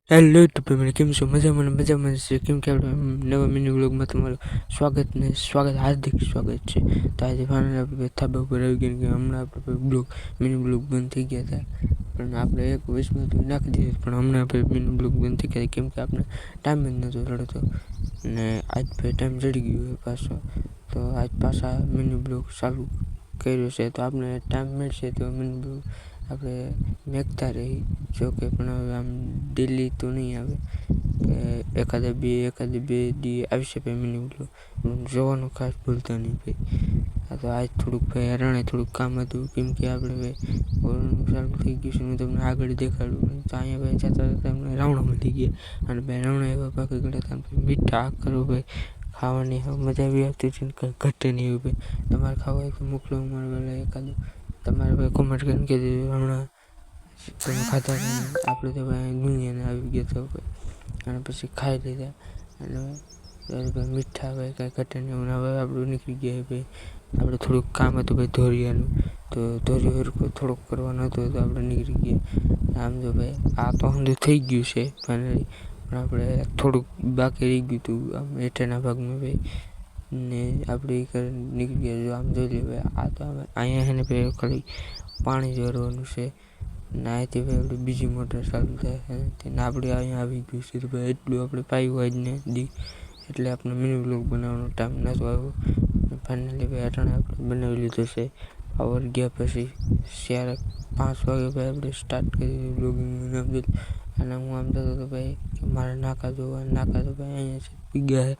Hello YouTube family, કેમ છો? મજામાં છે. કેમ કે આપણે નવા મિની વ્લોગમાં તમારું હાર્દિક સ્વાગત છે. તો આજે ફાઇનલ આપણે ધાબા ઉપર આવી ગયા કે હમણાં આપણે મિની બ્લોગ બંધ થઈ ગયા હતા, પણ આપણે 1 મિનિટ નાખી દીધી, પણ હમણાં આપણે મિની બ્લોગ બંધ થઈ ગયા કેમ કે આપણે ટાઈમ જ નહોતો રડતો, અને આજ ભાઈ ટાઈમ ચડી ગયો પાછો, તો આજ પાછા મિની બ્લોગ ચાલુ કર્યો છે. તો આપણે ટાઈમ મળશે તો મિની બ્લોગ આપણે મેકતા રહી, જોકે પણ હવે આમ ડેલી તો નહીં આવે, કે એકાદે બે દી આવી શકે મિની બ્લોગ જોવાનું ખાસ ભૂલતા નહીં ભાઈ. આ તો આજ થોડુંક ભાઈ હરણે થોડુંક કામ હતું, કેમ કે આપણે ભાઈ કોરોના ચાલુ થઈ ગયું છે. હું તમને આગળ દેખાડું તો અહીંયા ભાઈ જતા અમને રાવણા મળી ગયા, અને ભાઈ રાવણા એવા પાકી ગયા હતા મીઠા કરો ભાઈ, ખાવાની મજા આવી આવતી હતી ને કંઈ ઘટે નહીં એવું ભાઈ. તમારે ખાવા હોય તો મોકલો અમારે પેલા એકાદું, તમારે ભાઈ કોમેન્ટ કરીને કહી દીધું હમણાં તમે ખાતા આપણે તો ભાઈ દુનિયાને આવી ગયા તો ભાઈ, અને પછી ખાઈ લીધા, અને ભાઈ મીઠા ભાઈ કાંઈ ઘટે નહીં. હવે આપણું નીકળી ગયા ભાઈ, આપણે થોડુંક કામ હતું ભાઈ ધોરિયાનું, તો ધોરિયો થોડોક કરવાનો હતો તો આપણે નીકળી ગયા. આમ જો ભાઈ આ તો સમજો થઈ ગયું છે ફાઇનલી, પણ આપણે થોડુંક બાકી રહી ગયું હતું આમ હેઠળના ભાગમાં ભાઈ, ને આપણે નીકળી ગયા. જો આમ જોઈ લે ભાઈ, આ તો અહીંયા છે ને ભાઈ ખાલી પાણી જોરવાનું છે, ને અહીંથી ભાઈ આપણે બીજી મોટર ચાલુ થાય છે, ને આપણે અહીંયા આવી ગયું છે. ભાઈ એટલું આપણે પાયું હોય જ ને દી, એટલે આપણે મિની બ્લોગ બનાવવાનો ટાઈમ નહોતો આવ્યો. ફાઇનલી ભાઈ અટાણે આપણે બનાવી લીધો છે. પાવર ગયા પછી 4-5 વાગે ભાઈ આપણે સ્ટાર્ટ કરી બ્લોગિંગ બનાવી. અને હું આમ જતો હતો ભાઈ કે મારે નાકા તો ભાઈ અહીંયા છે પીગા છે,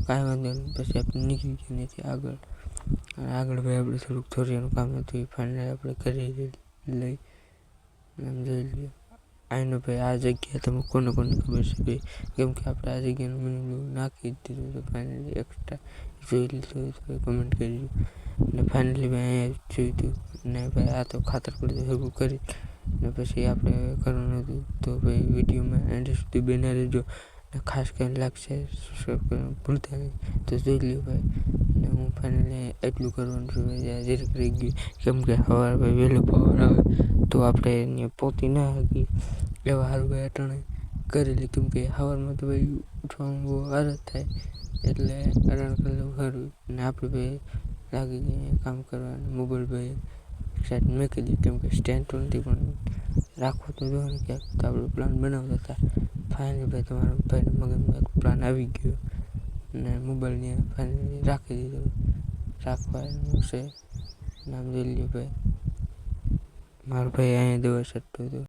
કાંઈ વાંધો નહીં. પછી આપણે નીકળી ગયા નથી આગળ, અને આગળ ભાઈ આપણે થોડુંક ધોરિયાનું કામ હતું, ફાઇનલી આપણે કરી લઈ. આમ જોઈ લો આઈનો ભાઈ, આ જગ્યા તમે કોને ખબર છે ભાઈ, કેમ કે આપણે આ જગ્યાનું મિની બ્લોગ નાખી જ દીધું તો ફાઇનલી એક્સ્ટ્રા જોઈ લીધું તો કમેન્ટ કરી. અને ફાઇનલી ભાઈ અહીંયા જોયું હતું, ને ભાઈ આ તો ખાતર પડતું ભેગું કરી, ને પછી આપણે કરવાનું હતું. તો ભાઈ વિડીયોમાં એન્ડ સુધી બને રહેજો, ને ખાસ કરીને લાગશે સબસ્ક્રાઈબ કરવાનું ભૂલતા નહીં. તો જોઈ લ્યો ભાઈ, ને હું ફાઇનલી એટલું કરવાનું છું ભાઈ, જરીક રહી ગયું, કેમ કે સવારે ભાઈ વહેલો પાવર આવે તો આપણે એને પહોંચી ના શકીએ એવા સારું ભાઈ અટાણે કરેલી, કેમ કે સવારમાં તો ભાઈ ઉઠવામાં બહુ આળસ થાય, એટલે અટાણે કરેલું સારું. ને આપણે ભાઈ લાગી ગઈ કામ કરવાનું, મોબાઈલ ભાઈ સાઈડ મૂકી દીધું, કેમ કે સ્ટેન્ડ તો નથી, પણ રાખવો તો જોઈએ ને ક્યાંક, તો આપણે પ્લાન બનાવતા હતા. ફાઇનલી ભાઈ તમારા ભાઈને મગજમાં એક પ્લાન આવી ગયો, ને મોબાઈલને ફાઇનલી રાખી દીધો, રાખવાનું છે. નામ જોઈ લ્યો ભાઈ, મારો ભાઈ અહીંયા દવા છટતો હતો.